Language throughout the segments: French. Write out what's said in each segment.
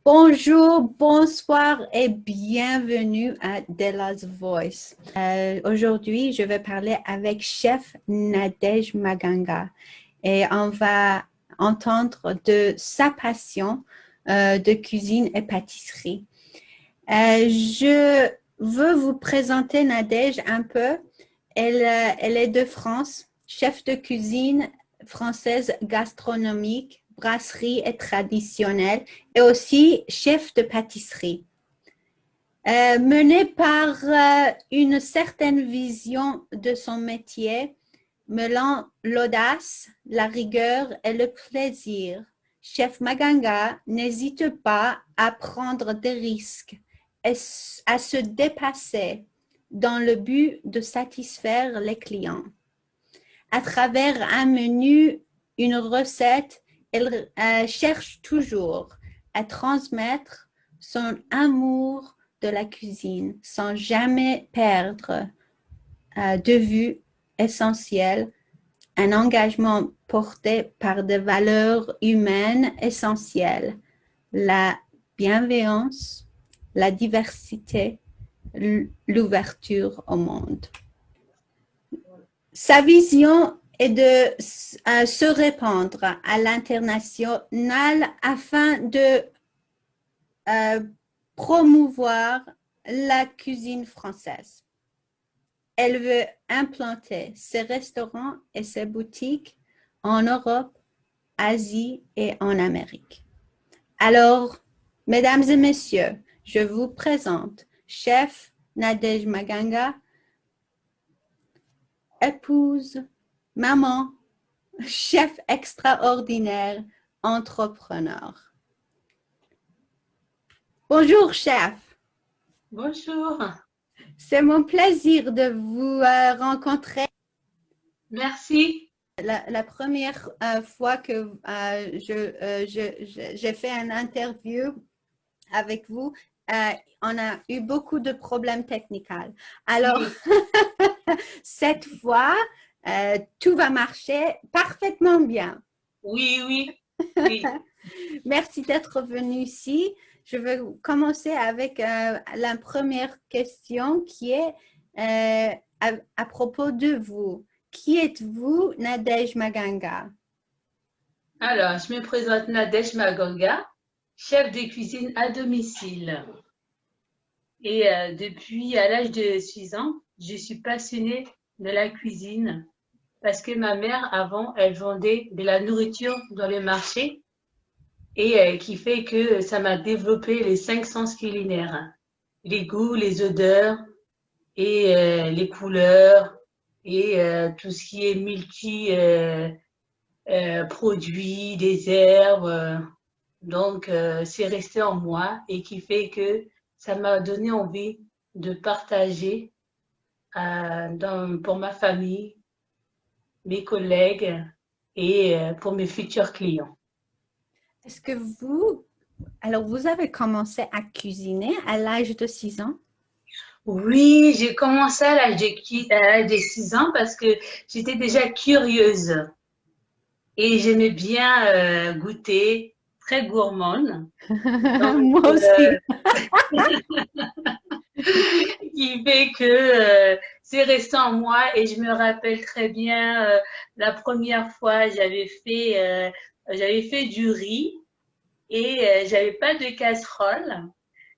Bonjour, bonsoir et bienvenue à Della's Voice. Aujourd'hui, je vais parler avec chef Nadège Maganga et on va entendre de sa passion de cuisine et pâtisserie. Je veux vous présenter Nadège un peu. Elle est de France, chef de cuisine française gastronomique, brasserie et traditionnelle, et aussi chef de pâtisserie. Menée par une certaine vision de son métier, mêlant l'audace, la rigueur et le plaisir, chef Maganga n'hésite pas à prendre des risques et à se dépasser dans le but de satisfaire les clients. À travers un menu, une recette, elle cherche toujours à transmettre son amour de la cuisine sans jamais perdre de vue essentielle un engagement porté par des valeurs humaines essentielles, la bienveillance, la diversité, l'ouverture au monde. Sa vision est de se répandre à l'international afin de promouvoir la cuisine française. Elle veut implanter ses restaurants et ses boutiques en Europe, Asie et en Amérique. Alors, mesdames et messieurs, je vous présente chef Nadège Maganga, épouse, maman, chef extraordinaire, entrepreneur. Bonjour, chef. Bonjour. C'est mon plaisir de vous rencontrer. Merci. La première fois que j'ai fait une interview avec vous, on a eu beaucoup de problèmes techniques. Alors, oui. Cette fois, tout va marcher parfaitement bien. Oui, oui. Merci d'être venu ici. Je vais commencer avec la première question qui est à propos de vous. Qui êtes-vous, Nadège Maganga? Alors, je me présente Nadège Maganga, chef de cuisine à domicile. Et depuis à l'âge de 6 ans, je suis passionnée de la cuisine parce que ma mère, avant, elle vendait de la nourriture dans le marché et qui fait que ça m'a développé les 5 sens culinaires. Les goûts, les odeurs et les couleurs et tout ce qui est produits, des herbes. Donc, c'est resté en moi et qui fait que ça m'a donné envie de partager pour ma famille, mes collègues et pour mes futurs clients. Est-ce que vous avez commencé à cuisiner à l'âge de 6 ans? Oui, j'ai commencé à l'âge de 6 ans parce que j'étais déjà curieuse et j'aimais bien goûter, très gourmande. Donc, moi aussi. Qui fait que c'est resté en moi et je me rappelle très bien la première fois j'avais fait du riz et j'avais pas de casserole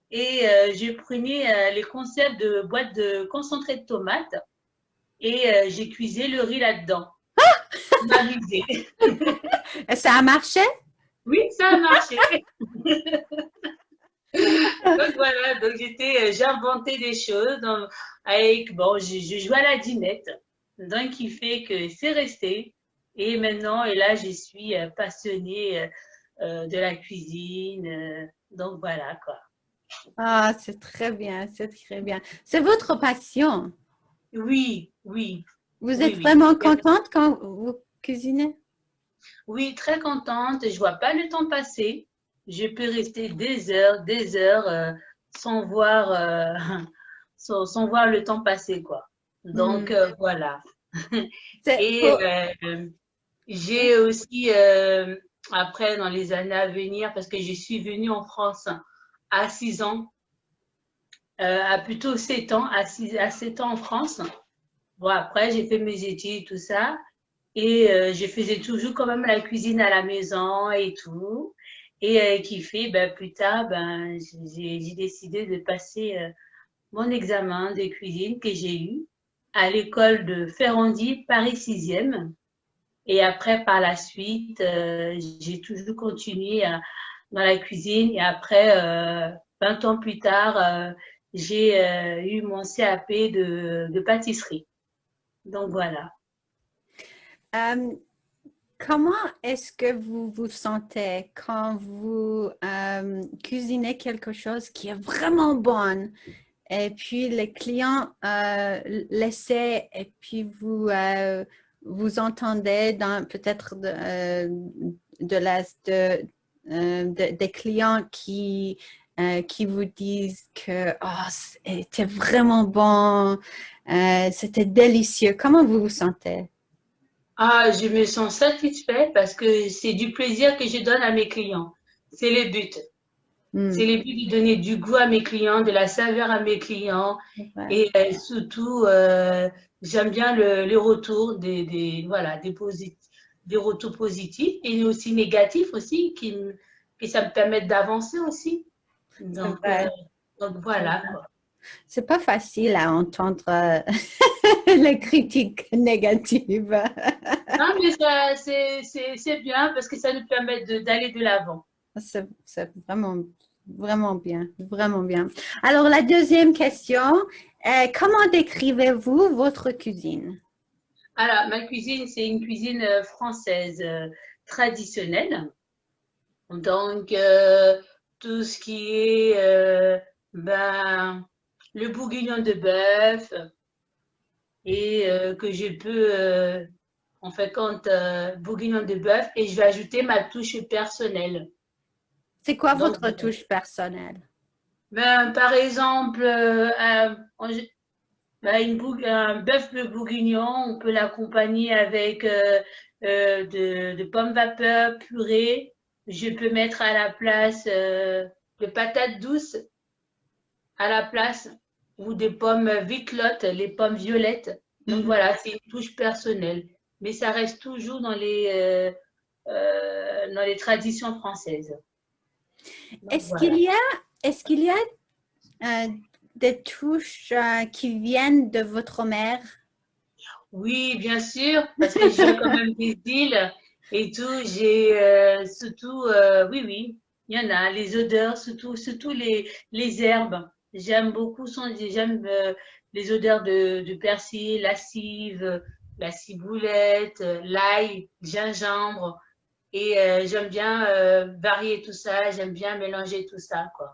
et j'ai pris les conserves de boîtes de concentré de tomates et j'ai cuisé le riz là-dedans. M'amuser. Ça a marché? Oui, ça a marché. Donc voilà, donc j'ai inventé des choses avec, bon, je joue à la dinette, donc qui fait que c'est resté. Et maintenant, et là, je suis passionnée de la cuisine. Donc voilà, quoi. Ah, c'est très bien, c'est très bien. C'est votre passion. Oui, oui, Vous oui, êtes oui. vraiment contente quand vous cuisinez? Oui, très contente. Je vois pas le temps passer. Je peux rester des heures sans voir, sans voir le temps passer, quoi. Donc Hmm. voilà. C'est Et pour... Oui. j'ai aussi, après, dans les années à venir, parce que je suis venue en France à 6 ans, à plutôt 7 ans, à 7 ans en France. Bon, après, j'ai fait mes études, tout ça. Et je faisais toujours quand même la cuisine à la maison et tout. Et qui fait, ben, plus tard, ben, j'ai décidé de passer mon examen de cuisine que j'ai eu à l'école de Ferrandi, Paris 6e. Et après, par la suite, j'ai toujours continué dans la cuisine. Et après, 20 ans plus tard, j'ai eu mon CAP de pâtisserie. Donc voilà. Euh, comment est-ce que vous vous sentez quand vous cuisinez quelque chose qui est vraiment bon et puis les clients l'essaient et puis vous entendez dans peut-être des clients qui vous disent que oh, c'était vraiment bon, c'était délicieux. Comment vous vous sentez? Ah, je me sens satisfaite parce que c'est du plaisir que je donne à mes clients. C'est le but. C'est Hmm, le but de donner du goût à mes clients, de la saveur à mes clients. c'est vrai. Et surtout, j'aime bien les retours voilà, des retours positifs et aussi négatifs aussi, que ça me permet d'avancer aussi. C'est Donc, vrai. donc C'est voilà, vrai. quoi. C'est pas facile à entendre les critiques négatives. Non, mais ça, c'est bien parce que ça nous permet d'aller de l'avant. C'est vraiment, vraiment bien, vraiment bien. Alors, la deuxième question, comment décrivez-vous votre cuisine? Alors, ma cuisine, c'est une cuisine française traditionnelle. Donc, tout ce qui est ben, le bourguignon de bœuf et que je peux, en fait, quand bourguignon de bœuf et je vais ajouter ma touche personnelle. C'est quoi Donc, votre touche personnelle? ben, par exemple, ben, un bœuf de bourguignon, on peut l'accompagner avec de pommes vapeur purée. Je peux mettre à la place de patates douces à la place ou des pommes vitlottes, les pommes violettes. Donc Mhm. voilà, c'est une touche personnelle. Mais ça reste toujours dans les traditions françaises. Donc Est-ce qu'il voilà. y a, est-ce qu'il y a des touches qui viennent de votre mère? Oui, bien sûr, parce que j'ai quand même des îles et tout. J'ai surtout, oui, oui, il y en a, les odeurs, surtout les herbes. J'aime les odeurs de persil, la cive, la ciboulette, l'ail, gingembre. Et j'aime bien varier tout ça, j'aime bien mélanger tout ça, quoi.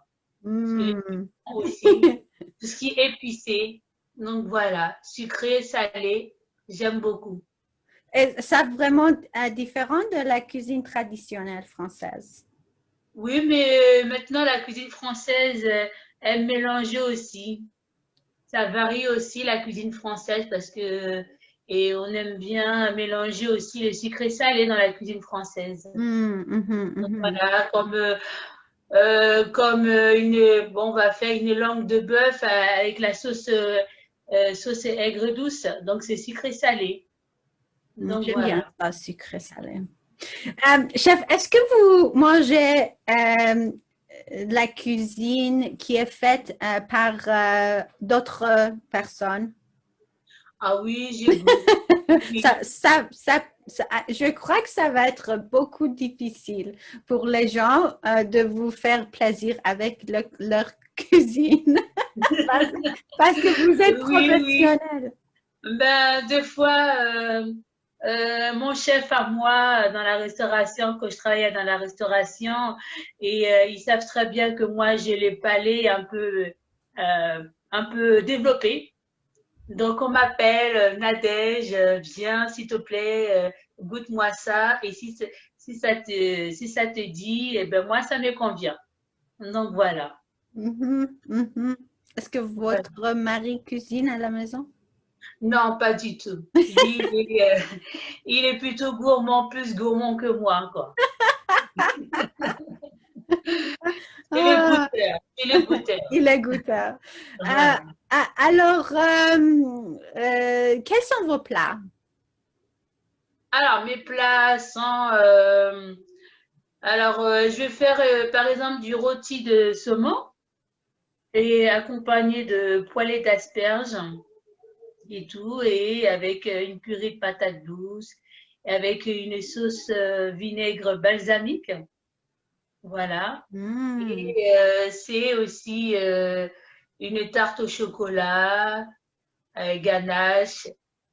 Et Hmm. aussi, tout ce qui est épicé. Donc voilà, sucré, salé, j'aime beaucoup. Et ça vraiment différent de la cuisine traditionnelle française. Oui, mais maintenant la cuisine française, elle mélange aussi. Ça varie aussi la cuisine française parce que et on aime bien mélanger aussi le sucré salé dans la cuisine française. Hmm, mhm, Donc mhm. voilà, bon, on va faire une langue de bœuf avec la sauce aigre douce. Donc c'est sucré salé. Donc J'aime bien voilà. ça, sucré salé. Chef, est-ce que vous mangez de la cuisine qui est faite par d'autres personnes? Ah oui, j'ai goûté. Oui. Je crois que ça va être beaucoup difficile pour les gens de vous faire plaisir avec leur cuisine parce, parce que vous êtes Oui, oui. professionnel. Ben, des fois, mon chef à moi dans la restauration, quand je travaillais dans la restauration, et ils savent très bien que moi j'ai les palais un peu développés. Donc on m'appelle Nadège, viens s'il te plaît, goûte-moi ça. Et si ça te dit, eh ben moi ça me convient. Donc voilà. Mhm, mhm. Est-ce que Voilà. votre mari cuisine à la maison? Non, pas du tout. Lui, il est plutôt gourmand, plus gourmand que moi, quoi. C'est le Ah, goûteur. C'est le goûteur. il est goûteur. Voilà. Alors, quels sont vos plats? Alors, mes plats sont. Je vais faire par exemple du rôti de saumon et accompagné de poêlée d'asperges et tout, et avec une purée de patates douces, avec une sauce vinaigre balsamique. Voilà. Hmm. Et c'est aussi une tarte au chocolat, ganache,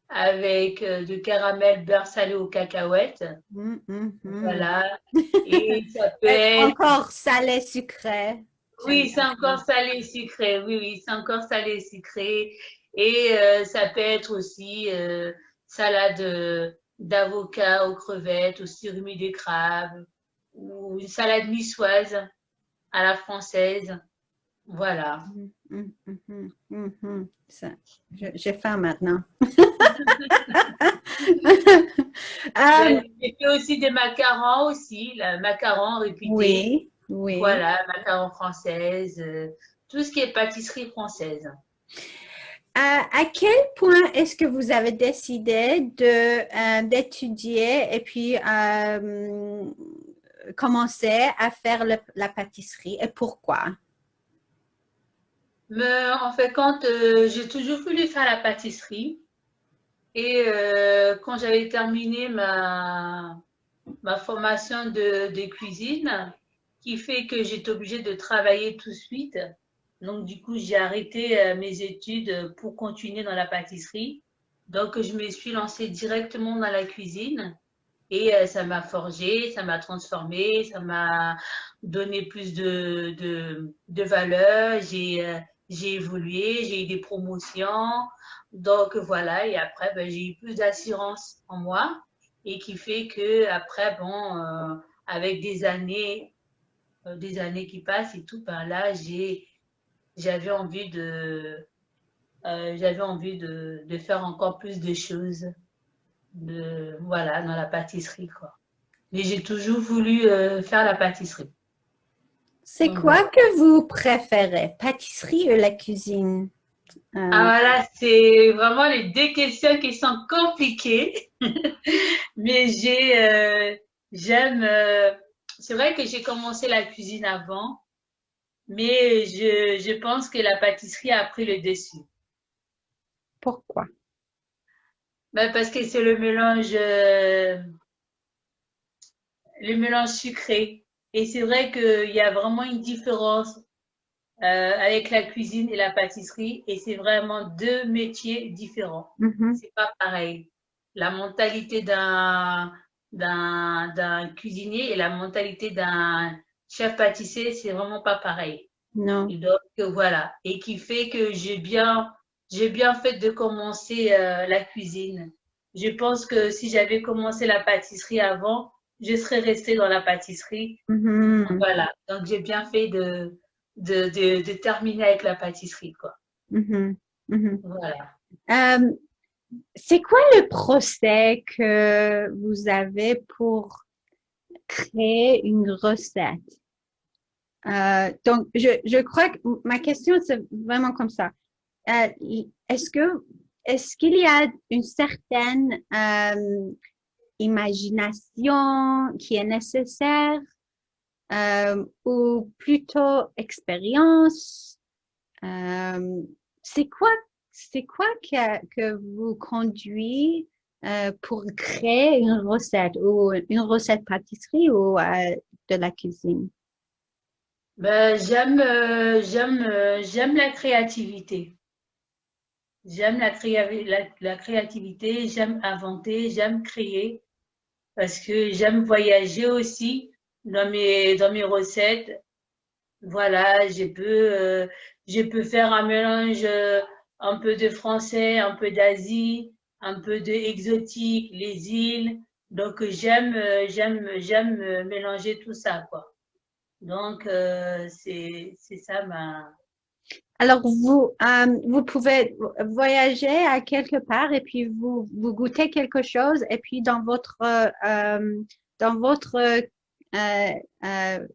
avec du caramel beurre salé aux cacahuètes. Mm, mm, mm. Voilà. Et ça peut être, Encore salé sucré. J'aime oui, bien c'est ça. encore salé sucré. Oui, oui, c'est encore salé sucré. Et ça peut être aussi salade d'avocat aux crevettes, au surimi des crabes, ou une salade niçoise à la française. Voilà. Mm, mm, mm, mm, mm, mm. J'ai faim maintenant. Euh, Ben, j'ai fait aussi des macarons aussi, macarons réputés. oui, oui. Voilà, macarons françaises, tout ce qui est pâtisserie française. À quel point est-ce que vous avez décidé d'étudier et puis commencer à faire la pâtisserie et pourquoi? Mais en fait, quand j'ai toujours voulu faire la pâtisserie et quand j'avais terminé ma formation de cuisine, qui fait que j'étais obligée de travailler tout de suite. Donc, du coup, j'ai arrêté mes études pour continuer dans la pâtisserie. Donc, je me suis lancée directement dans la cuisine et ça m'a forgé, ça m'a transformé, ça m'a donné plus de valeur. J'ai évolué, j'ai eu des promotions. Donc, voilà. Et après, ben, j'ai eu plus d'assurance en moi et qui fait que après, bon, avec des années qui passent et tout, ben là, j'avais envie j'avais envie de faire encore plus de choses, voilà, dans la pâtisserie, quoi. Mais j'ai toujours voulu faire la pâtisserie. C'est Donc, voilà. quoi que vous préférez, pâtisserie ou la cuisine? Ah Euh, voilà, c'est vraiment les deux questions qui sont compliquées. Mais j'aime, c'est vrai que j'ai commencé la cuisine avant, mais je pense que la pâtisserie a pris le dessus. pourquoi? Ben, parce que c'est le mélange sucré. Et c'est vrai qu'il y a vraiment une différence avec la cuisine et la pâtisserie, et c'est vraiment deux métiers différents. Mhm. C'est pas pareil. La mentalité d'un cuisinier et la mentalité d'un chef pâtissier, c'est vraiment pas pareil. Non. Et donc voilà, et qui fait que j'ai bien fait de commencer la cuisine. Je pense que si j'avais commencé la pâtisserie avant, je serais restée dans la pâtisserie. Mhm. Voilà, donc j'ai bien fait de terminer avec la pâtisserie, quoi. Mhm. Mhm. Voilà. Euh, c'est quoi le procès que vous avez pour créer une recette? Donc, je crois que ma question, c'est vraiment comme ça. Euh, est-ce que, est-ce qu'il y a une certaine imagination qui est nécessaire ou plutôt expérience? Euh, c'est quoi c'est quoi que vous conduit pour créer une recette ou une recette pâtisserie ou de la cuisine? Ben, j'aime la créativité. J'aime la créativité, j'aime inventer, j'aime créer parce que j'aime voyager aussi dans mes recettes. Voilà, je peux faire un mélange un peu de français, un peu d'Asie, un peu de exotique, les îles. Donc j'aime mélanger tout ça, quoi. Donc c'est ça ma. Alors, vous pouvez voyager à quelque part et puis vous goûtez quelque chose et puis dans votre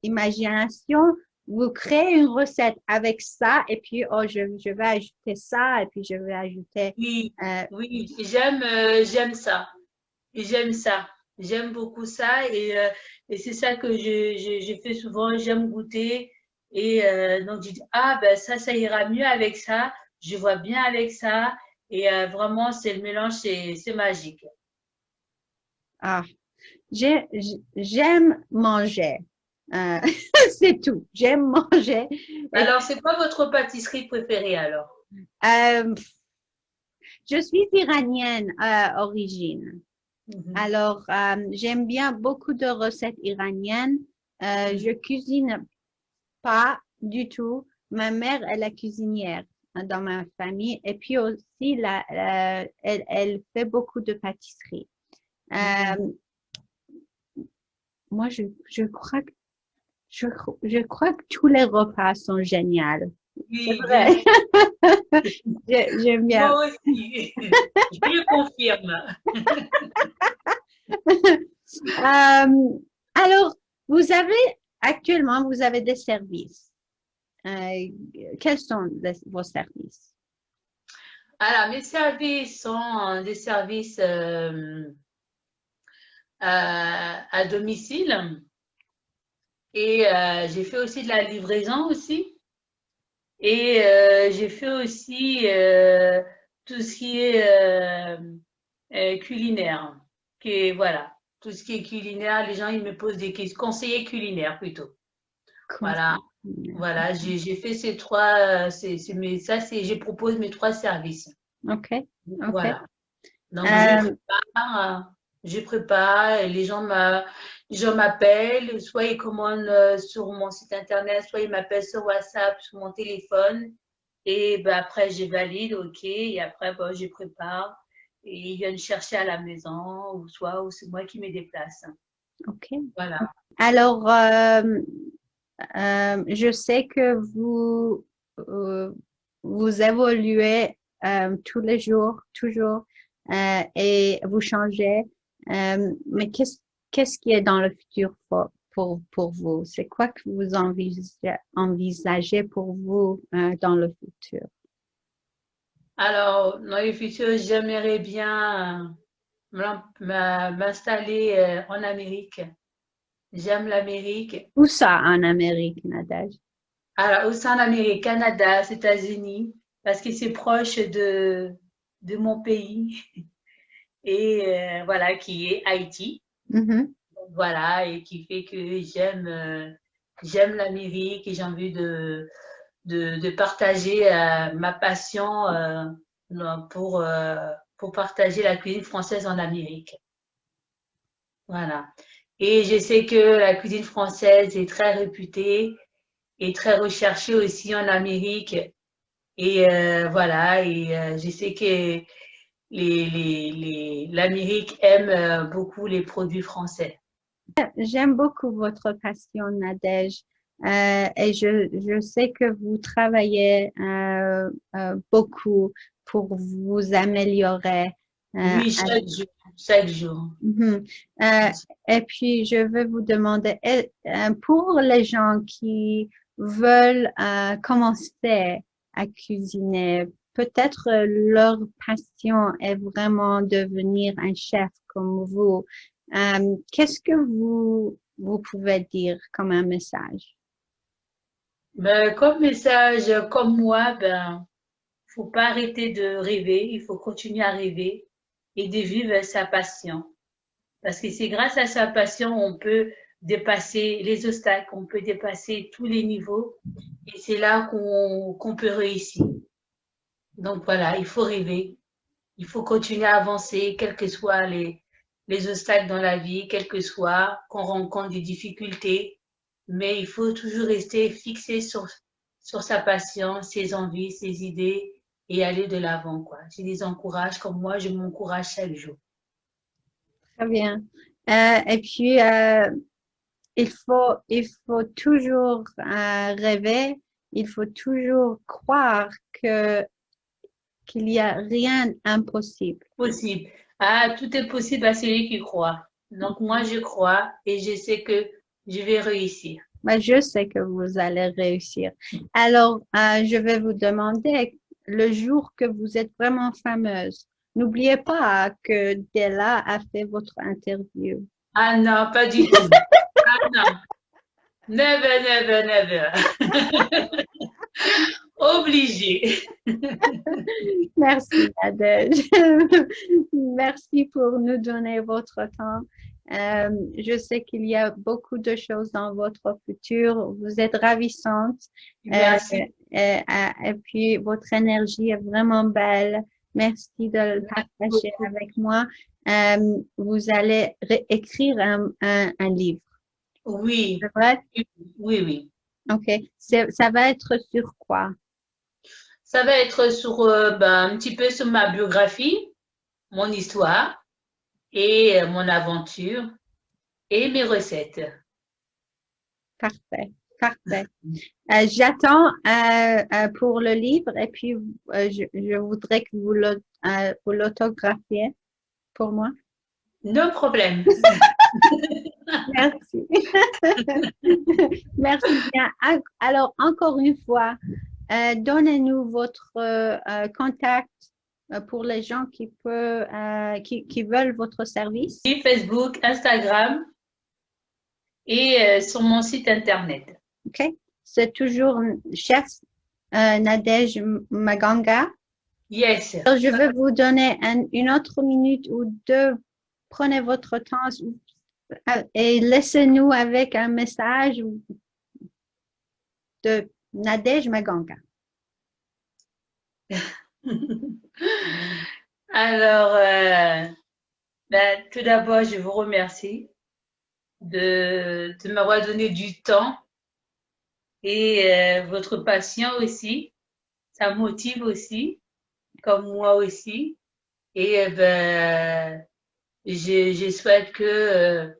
imagination, vous créez une recette avec ça et puis oh, je vais ajouter ça et puis je vais ajouter. Oui, euh, oui, j'aime ça. J'aime ça. J'aime beaucoup ça et c'est ça que je fais souvent. J'aime goûter et donc je dis ah ben ça ira mieux avec ça. Je vois bien avec ça et vraiment c'est le mélange c'est magique. ah, j'aime manger. Euh, c'est tout. J'aime manger. Et, Alors c'est quoi votre pâtisserie préférée alors? euh, je suis iranienne origine. Mhm. Alors, j'aime bien beaucoup de recettes iraniennes. Je cuisine pas du tout. Ma mère est la cuisinière dans ma famille et puis aussi elle fait beaucoup de pâtisserie. Mhm. Euh, moi, je crois que je crois que tous les repas sont géniaux. C'est Oui, bien vrai. sûr. J'aime bien. Moi aussi. Je le confirme. Alors, actuellement, vous avez des services. Euh, quels sont vos services? Alors mes services sont des services à domicile. Et j'ai fait aussi de la livraison aussi. Et j'ai fait aussi tout ce qui est culinaire. Voilà, tout ce qui est culinaire, les gens ils me posent des questions, conseiller culinaire plutôt. Voilà, voilà, j'ai fait ces trois, je propose mes trois services. OK, OK. Voilà. Donc, Euh, je prépare, et les gens m'appellent, soit ils commandent sur mon site internet, soit ils m'appellent sur WhatsApp, sur mon téléphone. Et ben, après, je valide, OK. Et après, ben, je prépare. Et ils viennent chercher à la maison, ou c'est moi qui me déplace. OK. Voilà. Alors, je sais que vous évoluez tous les jours, toujours, et vous changez. Mais qu'est-ce qui est dans le futur pour vous? C'est quoi que vous envisagez pour vous dans le futur? Alors, dans le futur, j'aimerais bien m'installer en Amérique. J'aime l'Amérique. Où ça en Amérique, Nadège? Alors, au sein de l'Amérique, Canada, États-Unis, parce que c'est proche de mon pays et voilà, qui est Haïti. Mhm. Voilà, et qui fait que j'aime l'Amérique et j'ai envie de partager ma passion pour partager la cuisine française en Amérique. Voilà. Et je sais que la cuisine française est très réputée et très recherchée aussi en Amérique. Et voilà, et je sais que l'Amérique aime beaucoup les produits français. J'aime beaucoup votre passion, Nadège. Et je sais que vous travaillez beaucoup pour vous améliorer. Oui, chaque jour. Mhm. Euh, et puis, je veux vous demander, pour les gens qui veulent commencer à cuisiner, peut-être leur passion est vraiment devenir un chef comme vous. Qu'est-ce que vous pouvez dire comme un message? Ben, comme message, comme moi, ben, faut pas arrêter de rêver, il faut continuer à rêver et de vivre sa passion. Parce que c'est grâce à sa passion on peut dépasser les obstacles, on peut dépasser tous les niveaux et c'est là qu'on peut réussir. Donc voilà, il faut rêver, il faut continuer à avancer, quels que soient les obstacles dans la vie, quels que soient, qu'on rencontre des difficultés, mais il faut toujours rester fixé sur sa passion, ses envies, ses idées et aller de l'avant, quoi. Je les encourage comme moi, je m'encourage chaque jour. Très bien. Et puis, il faut toujours rêver, il faut toujours croire qu'il n'y a rien d'impossible. Possible. Ah, tout est possible à celui qui croit. Donc moi, je crois et je sais que je vais réussir. Mais je sais que vous allez réussir. Alors, je vais vous demander, le jour que vous êtes vraiment fameuse, n'oubliez pas que Della a fait votre interview. Ah non, pas du tout. Ah non. Never, never, never. Obligé. Merci, Nadège. Merci pour nous donner votre temps. Je sais qu'il y a beaucoup de choses dans votre futur. Vous êtes ravissante. Merci. Et puis, votre énergie est vraiment belle. Merci de le partager avec moi. Vous allez écrire un livre. Oui. C'est vrai? Oui, oui. OK. Ça va être sur quoi? Ça va être sur un petit peu sur ma biographie, mon histoire et mon aventure et mes recettes. Parfait, parfait. J'attends pour le livre et puis je voudrais que vous l'autographiez pour moi. No problème. Merci. Merci bien. Alors, encore une fois, donnez-nous votre contact pour les gens qui veulent votre service. Oui, Facebook, Instagram et sur mon site internet. OK. C'est toujours chef Nadège Maganga. Yes. Alors, je vais vous donner une autre minute ou deux. Prenez votre temps et laissez-nous avec un message de Nadège Maganga. Alors, tout d'abord, je vous remercie de m'avoir donné du temps et votre passion aussi. Ça motive aussi, comme moi aussi. Et je souhaite que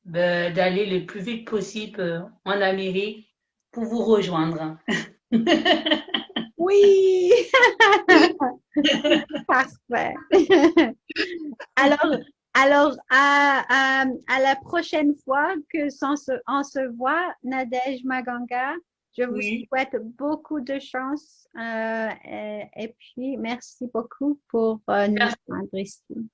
d'aller le plus vite possible en Amérique pour vous rejoindre. Oui, parfait. Alors à la prochaine fois que on se voit, Nadège Maganga, je vous souhaite beaucoup de chance et puis merci beaucoup pour nous joindre ici.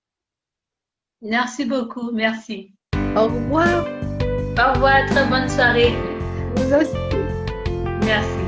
Merci beaucoup, merci. Au revoir. Au revoir, très bonne soirée. Vous aussi. Merci.